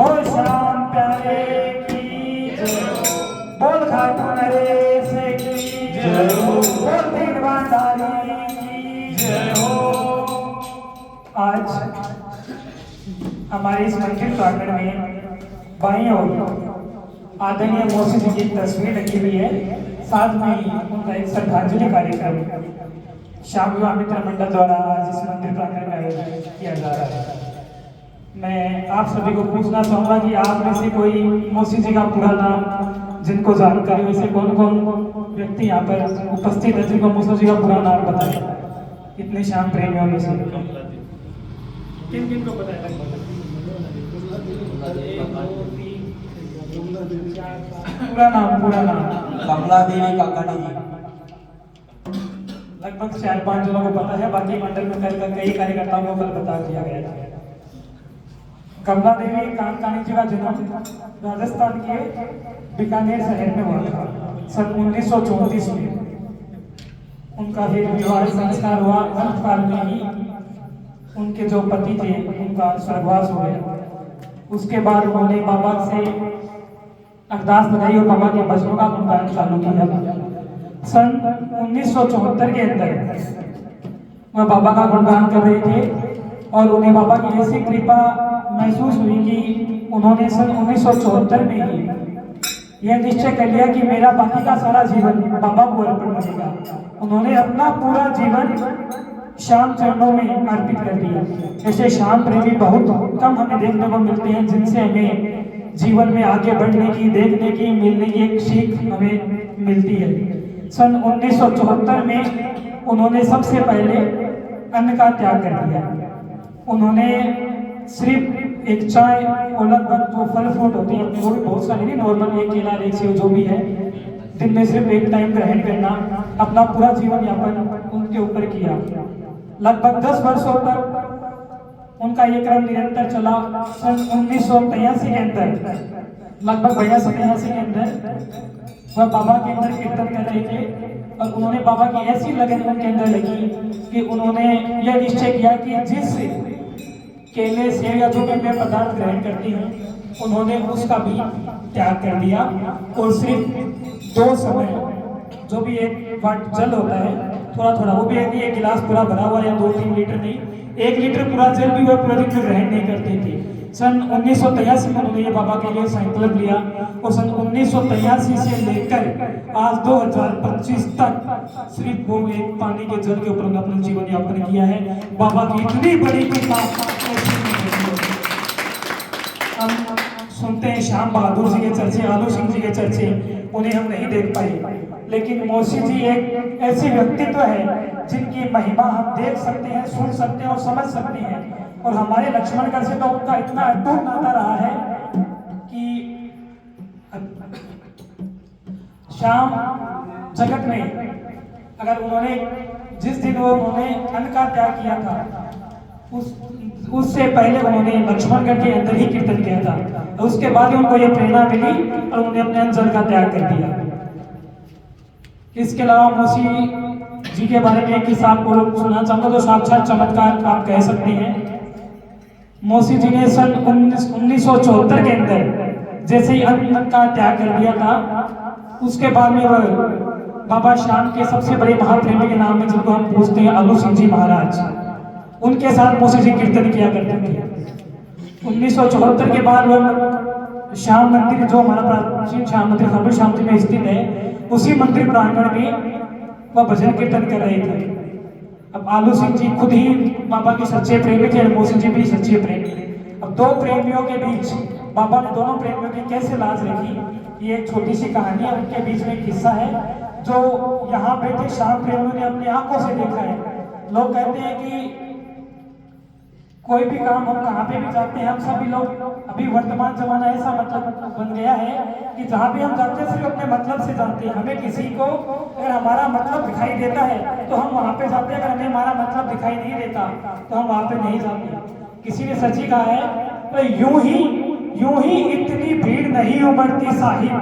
बोल श्याम प्यारे की जय हो, बोल खाटू नरेश की जय हो, बोल दीन भंडारी की जय हो। आज हमारे इस मंदिर प्रांगण में बाईं ओर आदरणीय मौसी जी की तस्वीर लगी हुई है, साथ में ही उनका एक श्रद्धांजलि कार्यक्रम श्याम विवाह मित्र मंडल द्वारा आज इस मंदिर प्रांगण में आयोजित किया जा रहा है। मैं आप सभी को पूछना चाहूंगा कि आप में से कोई मौसी जी का पूरा नाम जिनको जानकारी वैसे कौन कौन व्यक्ति यहाँ पर उपस्थित है जिनको मौसी जी का पूरा नाम पता है? इतने श्याम प्रेमियों में से किन किन को पता है? पूरा नाम कमला देवी काकानी। लगभग 4-5 जनों को पता है, बाकी मंडल में कई कार्यकर्ताओं को कल बता दिया गया था। कमला देवी काकानी जी का जन्म राजस्थान के बीकानेर शहर में हुआ था सन 1934 में। उनका फिर विवाह संस्कार हुआ, अंतकाल में ही उनके जो पति थे उनका स्वर्गवास हो गया। उसके बाद उन्होंने बाबा से अरदास लगाई और बाबा के भजनों का गुणगान चालू किया। सन 1974 के अंदर वह बाबा का गुणगान कर रहे थे और उन्हें बाबा की ऐसी कृपा महसूस हुई कि उन्होंने सन 1974 में ही यह निश्चय कर लिया कि मेरा बाकी का सारा जीवन बाबा को अर्पण करेगा। उन्होंने अपना पूरा जीवन श्याम चरणों में अर्पित कर दिया। ऐसे श्याम प्रेमी बहुत कम हमें देखने को मिलते हैं जिनसे हमें जीवन में आगे बढ़ने की, देखने की, मिलने की एक सीख हमें मिलती है। सन 1974 में उन्होंने सबसे पहले अन्न का त्याग कर दिया। उन्होंने सिर्फ एक चाय और लगभग जो फल फ्रूट होते हैं वो भी बहुत सारे नहीं, नॉर्मल एक केला एक सेब जो भी है, दिन में सिर्फ एक टाइम ग्रहण करना, अपना पूरा जीवन यापन उनके ऊपर किया। लगभग 10 वर्षों तक उनका ये क्रम निरंतर चला। सन 1983 के अंदर लगभग 82-83 के अंदर वह बाबा के अंदर कीर्तन कर रहे थे और उन्होंने बाबा की ऐसी लगन उनके अंदर लगी कि उन्होंने यह निश्चय किया कि जिस केले से या जो भी मैं पदार्थ ग्रहण करती हूँ उन्होंने उसका भी त्याग कर दिया और सिर्फ 2 समय जो भी एक वाट जल होता है थोड़ा थोड़ा, वो भी एक गिलास पूरा भरा हुआ या 2-3 लीटर नहीं, 1 लीटर पूरा जल भी वह पूरे दिन में ग्रहण नहीं करती थी। सन 1983 में उन्होंने ये बाबा के लिए संकल्प लिया और सन 1983 से लेकर आज 2025 तक सिर्फ वो एक पानी के जल के ऊपर अपना जीवन यापन किया है। बाबा की इतनी बड़ी कृपा। हम सुनते हैं श्याम बहादुर जी के चर्चे, आलू सिंह जी के चर्चे, उन्हें हम नहीं देख पाए, लेकिन मौसी जी एक ऐसी व्यक्तित्व है जिनकी महिमा हम देख सकते हैं, सुन सकते हैं और समझ सकते हैं। और हमारे लक्ष्मणगढ़ से तो उनका इतना अटूट नाता रहा है कि श्याम जगत में अगर उन्होंने जिस दिन वो उन्होंने अन्न का त्याग किया था उससे पहले उन्होंने लक्ष्मणगढ़ के अंदर ही कीर्तन किया था। उसके बाद उनको ये प्रेरणा मिली और उन्होंने अपने अन्न का त्याग कर दिया। इसके अलावा मौसी जी के बारे में एक किस्सा आपको सुना चाहूंगा जो साक्षात चमत्कार आप कह सकते हैं। मौसी जी ने सन 1974 के अंदर जैसे ही अन्न का त्याग कर दिया था उसके बाद में वह बाबा श्याम के सबसे बड़े महाप्रेमी के नाम में जिनको हम पूछते हैं आलू सिंह जी महाराज, उनके साथ मौसी जी कीर्तन किया करते थे। 1974 के बाद वह श्याम मंदिर जो हमारा प्राचीन श्याम मंदिर खबर श्याम जी में स्थित है उसी मंदिर प्रांगण में वह भजन कीर्तन कर रहे थे। अब आलू सिंह जी खुद ही बाबा के सच्चे प्रेमी थे, मौसी जी भी सच्चे प्रेमी। अब 2 प्रेमियों के बीच बाबा ने दोनों प्रेमियों की कैसे लाज रखी, ये एक छोटी सी कहानी है। उनके बीच में एक किस्सा है जो यहाँ बैठे श्याम प्रेमियों ने अपनी आंखों से देखा है। लोग कहते हैं कि कोई भी काम हम कहाँ पे भी जाते हैं, हम सभी लोग अभी वर्तमान जमाना ऐसा मतलब बन गया है कि जहाँ भी हम जाते हैं सिर्फ अपने मतलब से जाते हैं। हमें किसी को अगर हमारा मतलब दिखाई देता है तो हम वहाँ पे जाते हैं, अगर हमें हमारा मतलब दिखाई नहीं देता तो हम वहाँ पे नहीं जाते। किसी ने सच ही कहा है, तो यूं ही इतनी भीड़ नहीं उमड़ती साहिब,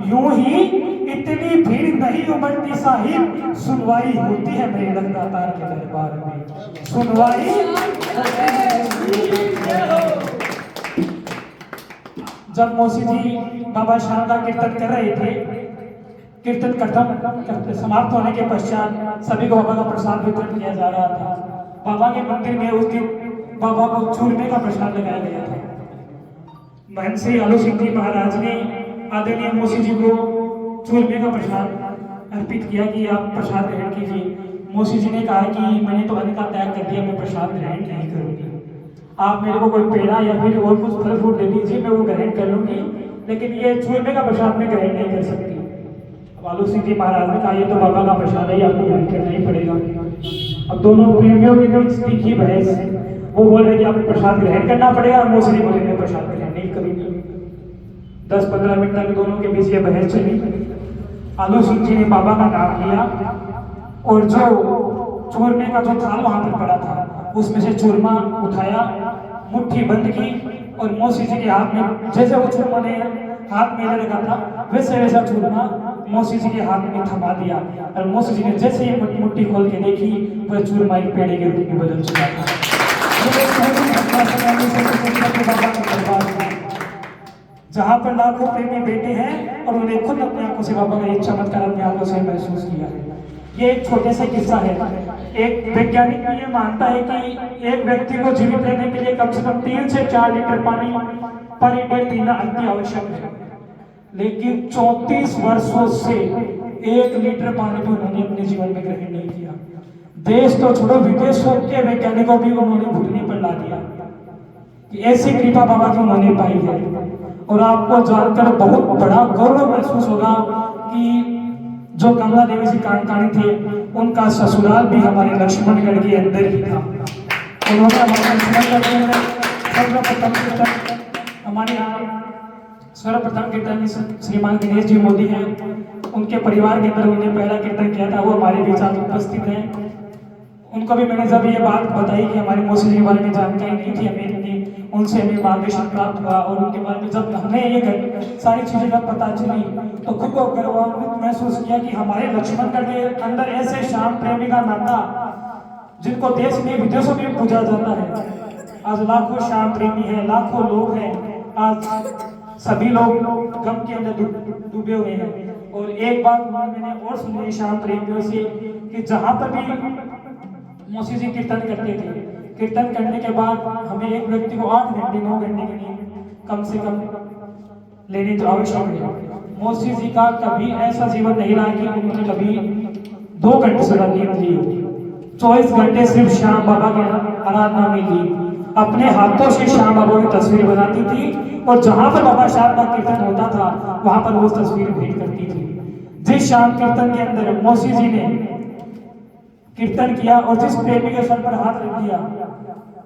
यूं ही इतनी भीड़ नहीं उमड़ती साहिब, सुनवाई होती है मेरे दातार के दरबार में, सुनवाई। जब मौसी जी बाबा श्याम का कीर्तन कर रहे थे, कीर्तन खत्म समाप्त होने के पश्चात सभी को बाबा का प्रसाद वितरण किया जा रहा था। बाबा के मंदिर में उस दिन बाबा को चूरमे का प्रसाद लगाया गया था। महंत श्री आलू सिंह जी महाराज ने आदरणीय मौसी जी को चूरमे का प्रसाद अर्पित किया कि आप प्रसाद ग्रहण कीजिए। मौसी जी ने कहा कि मैंने तो अन्न का त्याग कर दिया, मैं प्रसाद ग्रहण नहीं करूंगी। आप मेरे को कोई पेड़ा या फिर और कुछ फल फ्रूट दे दीजिए, मैं वो ग्रहण कर लूंगी, लेकिन ये चूरमे का प्रसाद मैं ग्रहण नहीं कर सकती। अब आलू सिंह जी महाराज ने कहा ये तो बाबा का प्रसाद है, आपको ग्रहण करना ही पड़ेगा। अब दोनों प्रेमियों के बीच तीखी बहस, वो बोल रहे कि आपको प्रसाद ग्रहण करना पड़ेगा, मौसी जी बोले मैं प्रसाद ग्रहण नहीं करूंगी। 10-15 मिनट तक दोनों के बीच ये बहस चली। आलू सिंह जी ने बाबा का नाम लिया और जो चूरमे का जो थाल वहां पर पड़ा था उसमें से चूरमा उठाया, मुट्ठी बंद की और मौसी जी के हाथ में जैसे वो चूरमा ने हाथ में रखा था वैसे वैसा चूरमा मौसी जी के हाथ में थमा दिया। और मौसी जी ने जैसे ही मुट्ठी खोल के देखी वह चूरमा एक पेड़े के रूप में बदल चुका था। जहाँ पर लाखों प्रेमी बैठे हैं और उन्हें खुद अपने आंखों से बाबा का एक चमत्कार अपने आंखों से महसूस किया है। ये एक छोटे से किस्सा है। एक वैज्ञानिक भी ये मानता है कि एक व्यक्ति को जीवित रहने के लिए कम से कम 3 से 4 लीटर पानी पर डे पीना अति आवश्यक है, लेकिन 34 वर्षों से 1 लीटर पानी भी उन्होंने अपने जीवन में ग्रहण नहीं किया। देश तो छोड़ो, विदेशों के वैज्ञानिकों भी उन्होंने घुटने पर ला दिया कि ऐसी कृपा बाबा की उन्होंने पाई है। और आपको जानकर बहुत बड़ा गौरव महसूस होगा कि जो कमला देवी जी कांकाणी थे उनका ससुराल भी हमारे लक्ष्मणगढ़ के अंदर ही था। उन्होंने हमारे हमारे यहाँ सर्वप्रथम कीर्तन श्रीमान गणेश जी मोदी हैं, उनके परिवार के अंदर उन्होंने पहला कीर्तन किया था, वो हमारे बीच आज उपस्थित हैं। उनको भी मैंने जब ये बात बताई कि हमारी मौसी जी के बारे में जानकारी नहीं थी, हमें उनसे हमें मार्गदर्शन प्राप्त हुआ और उनके बारे में जब हमें ये सारी चीजें जब पता चली तो खुद को गौरवान्वित महसूस किया कि हमारे लक्ष्मणगढ़ के अंदर ऐसे श्याम प्रेमी का नाता जिनको देश में विदेशों में पूजा जाता है। आज लाखों श्याम प्रेमी है, लाखों लोग हैं, आज सभी लोग गम के अंदर डूबे हुए हैं। और एक बात मैंने और सुनी श्याम प्रेमियों से कि जहां पर भी मौसी जी कीर्तन करते थे, कीर्तन करने के बाद हमें एक व्यक्ति को 8 घंटे 9 घंटे की नींद कम से कम लेनी तो आवश्यक है। मौसी जी का कभी ऐसा जीवन नहीं रहा कि उन्होंने कभी 2 घंटे से नींद ली। 24 घंटे सिर्फ श्याम बाबा की आराधना में ली। अपने हाथों से श्याम बाबा की तस्वीर बनाती थी और जहां पर बाबा श्याम का कीर्तन होता था वहां पर वो तस्वीर भेंट करती थी। जिस श्याम कीर्तन के अंदर मौसी जी ने कीर्तन किया और जिस प्रेमी के सर पर हाथ रख दिया,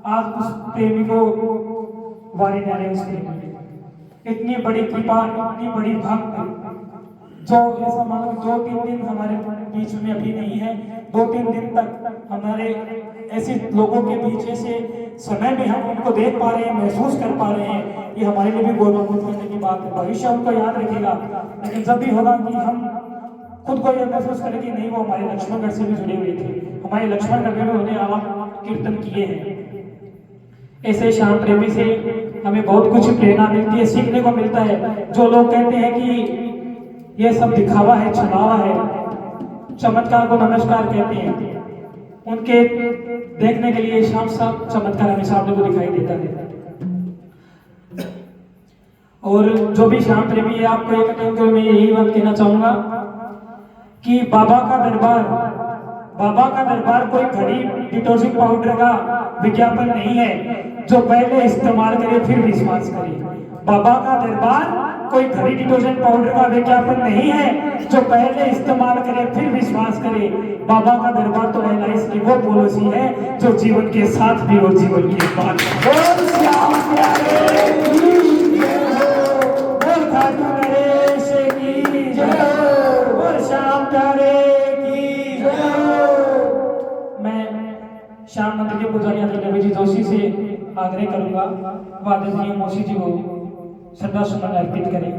आज उस प्रेमी को वारी नारे उस प्रेमी। इतनी बड़ी कृपा, इतनी बड़ी भक्त जो ऐसा मानो 2-3 दिन हमारे बीच में अभी नहीं है, 2-3 दिन तक हमारे ऐसे लोगों के बीच ऐसे समय में हम उनको देख पा रहे हैं, महसूस कर पा रहे हैं, ये हमारे लिए भी गौरवान्वित करने की बात है। भविष्य उनको याद रखेगा, लेकिन जब भी होगा कि हम खुद को यह महसूस करें कि नहीं वो हमारे लक्ष्मणगढ़ से भी जुड़े हुए थे, हमारे लक्ष्मणगढ़ में उन्हें आप कीर्तन किए हैं। ऐसे श्याम प्रेमी से हमें बहुत कुछ प्रेरणा मिलती है, सीखने को मिलता है। जो लोग कहते हैं कि यह सब दिखावा है, छुपावा है, चमत्कार को नमस्कार कहते हैं, उनके देखने के लिए शाम सब चमत्कार हमें सामने को दिखाई देता है। और जो भी श्याम प्रेमी है, आपको एक करके मैं यही बात कहना चाहूंगा कि बाबा का दरबार कोई घड़ी डिटर्जेंट पाउडर का विज्ञापन नहीं है जो पहले इस्तेमाल करे फिर विश्वास करे। बाबा का दरबार कोई घड़ी डिटर्जेंट पाउडर का विज्ञापन नहीं है जो पहले इस्तेमाल करे फिर विश्वास करे। बाबा का दरबार तो एलआईसी की वो पॉलिसी है जो जीवन के साथ भी और जीवन के बाद। श्याम मंदिर के पुजारी रवि जी जोशी से आग्रह करूंगा वादनीय मौसी जी को श्रद्धा सुमन अर्पित करें।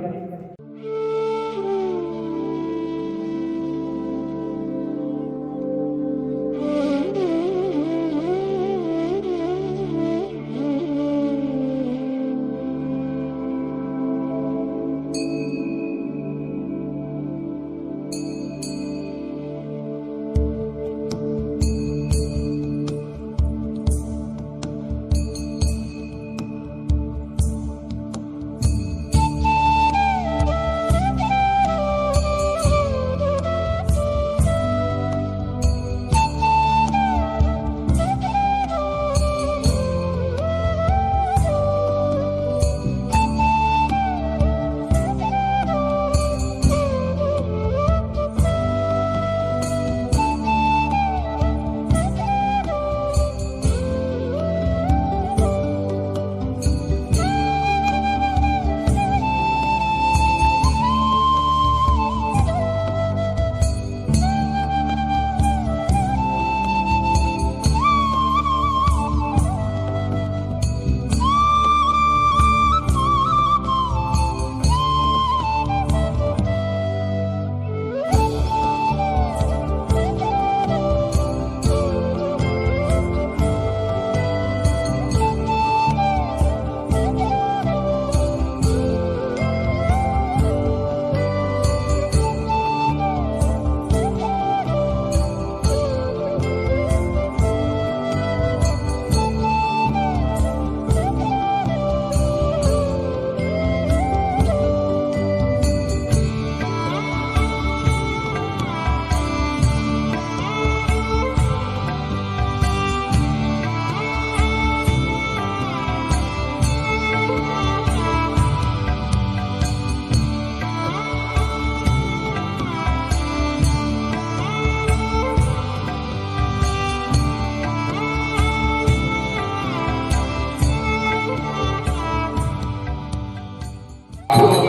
हो